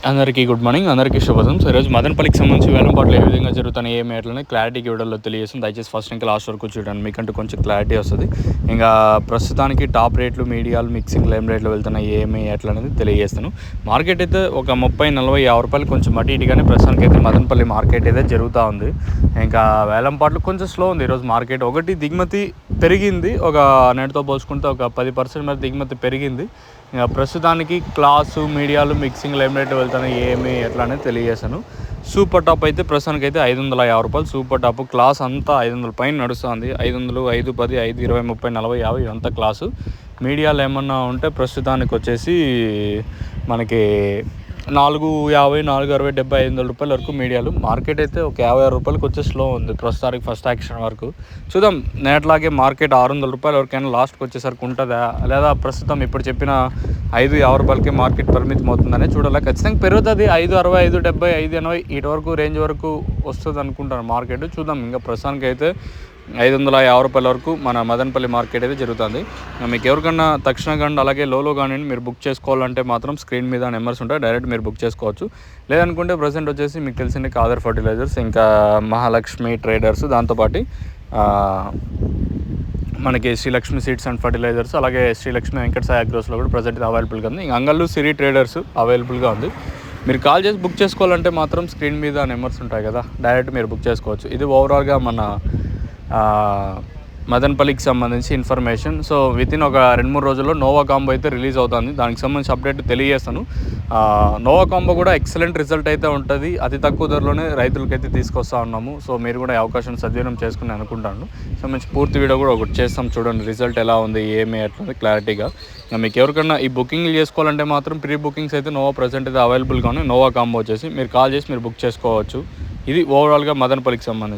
అందరికీ good morning, అందరికీ శుభోదయం. సో ఈరోజు మదనపల్లికి సంబంధించి వేలంపాట్లు ఏ విధంగా జరుగుతున్నాయి, ఏమి ఎట్లనే క్లారిటీకి వీడియోలో తెలియజేస్తుంది. దయచేసి ఫస్ట్ ఇంకా లాస్ట్ వరకు చూడండి, మీకంటూ కొంచెం క్లారిటీ వస్తుంది. ఇంకా ప్రస్తుతానికి టాప్ రేట్లు, మీడియాలు, మిక్సింగ్ లైమ్ రేట్లు వెళ్తున్నాయి, ఏమి ఎట్లా అనేది తెలియజేస్తాను. మార్కెట్ అయితే ఒక 30, 40, 50 రూపాయలు కొంచెం అటు ఇటుగానే ప్రస్తుతానికి అయితే మదనపల్లి మార్కెట్ అయితే జరుగుతూ ఉంది. ఇంకా వేలంపాట్లు కొంచెం స్లో ఉంది ఈరోజు మార్కెట్. ఒకటి దిగుమతి పెరిగింది, ఒక నేటితో పోల్చుకుంటే ఒక 10% మీద దిగుమతి పెరిగింది. ఇంకా ప్రస్తుతానికి క్లాసు, మీడియాలు, మిక్సింగ్ లైమ్ రేట్ వెళ్తున్నాయి, ఏమి ఎట్లా అనేది తెలియజేశాను. సూపర్ టాప్ అయితే ప్రస్తుతానికి అయితే 550 రూపాయలు సూపర్ టాప్. క్లాస్ అంతా 500 పైన నడుస్తుంది. 500, 5, 10, 5, 20, 30, 40, 50 ఇవంతా క్లాసు. మీడియాలు ఏమన్నా ఉంటే ప్రస్తుతానికి వచ్చేసి మనకి 450, 460, 70, 500 రూపాయల వరకు మీడియాలు. మార్కెట్ అయితే ఒక 56 రూపాయలకి వచ్చే స్లో ఉంది ప్రస్తుతానికి ఫస్ట్ యాక్షన్ వరకు. చూద్దాం, నేట్లాగే మార్కెట్ 600 రూపాయల వరకైనా లాస్ట్కి వచ్చేసరికి ఉంటుందా, లేదా ప్రస్తుతం ఇప్పుడు చెప్పిన 550 రూపాయలకి మార్కెట్ పరిమితం అవుతుందనే చూడాలి. ఖచ్చితంగా పెరుగుతుంది. 565, 70, 580 ఇటు వరకు రేంజ్ వరకు వస్తుంది అనుకుంటాను మార్కెట్. చూద్దాం, ఇంకా ప్రస్తుతానికి అయితే 550 రూపాయల వరకు మన మదనపల్లి మార్కెట్ అయితే జరుగుతుంది. మీకు ఎవరికన్నా తక్షణ కానీ అలాగే లోలో కానీ మీరు బుక్ చేసుకోవాలంటే మాత్రం స్క్రీన్ మీద నెంబర్స్ ఉంటాయి, డైరెక్ట్ మీరు బుక్ చేసుకోవచ్చు. లేదనుకుంటే ప్రజెంట్ వచ్చేసి మీకు తెలిసిన కాదర్ ఫర్టిలైజర్స్, ఇంకా మహాలక్ష్మి ట్రేడర్స్, దాంతోపాటు మనకి శ్రీలక్ష్మి సీడ్స్ అండ్ ఫర్టిలైజర్స్, అలాగే శ్రీలక్ష్మి వెంకట సాయి అగ్రోస్లో కూడా ప్రజెంట్ అవైలబుల్గా ఉంది. ఇంకా అంగళ్ళు సిరి ట్రేడర్స్ అవైలబుల్గా ఉంది. మీరు కాల్ చేసి బుక్ చేసుకోవాలంటే మాత్రం స్క్రీన్ మీద నెంబర్స్ ఉంటాయి కదా, డైరెక్ట్ మీరు బుక్ చేసుకోవచ్చు. ఇది ఓవరాల్గా మన మదనపల్లికి సంబంధించి ఇన్ఫర్మేషన్. సో వితిన్ ఒక 2-3 రోజుల్లో నోవా కాంబో అయితే రిలీజ్ అవుతుంది. దానికి సంబంధించి అప్డేట్ తెలియజేస్తాను. నోవా కాంబో కూడా ఎక్సలెంట్ రిజల్ట్ అయితే ఉంటుంది. అతి తక్కువ ధరలోనే రైతులకైతే తీసుకొస్తా ఉన్నాము. సో మీరు కూడా ఈ అవకాశం సద్వినియోగం చేసుకుని అనుకుంటాను. సో మంచి పూర్తి వీడియో కూడా ఒకటి చేస్తాం, చూడండి రిజల్ట్ ఎలా ఉంది, ఏమి ఎట్లా క్లారిటీగా. మీకు ఎవరికన్నా ఈ బుకింగ్లు చేసుకోవాలంటే మాత్రం ప్రీ బుకింగ్స్ అయితే నోవా ప్రజెంట్ అయితే అవైలబుల్గా ఉన్నాయి. నోవా కాంబో వచ్చేసి మీరు కాల్ చేసి మీరు బుక్ చేసుకోవచ్చు. ఇది ఓవరాల్గా మదనపల్లికి సంబంధించి.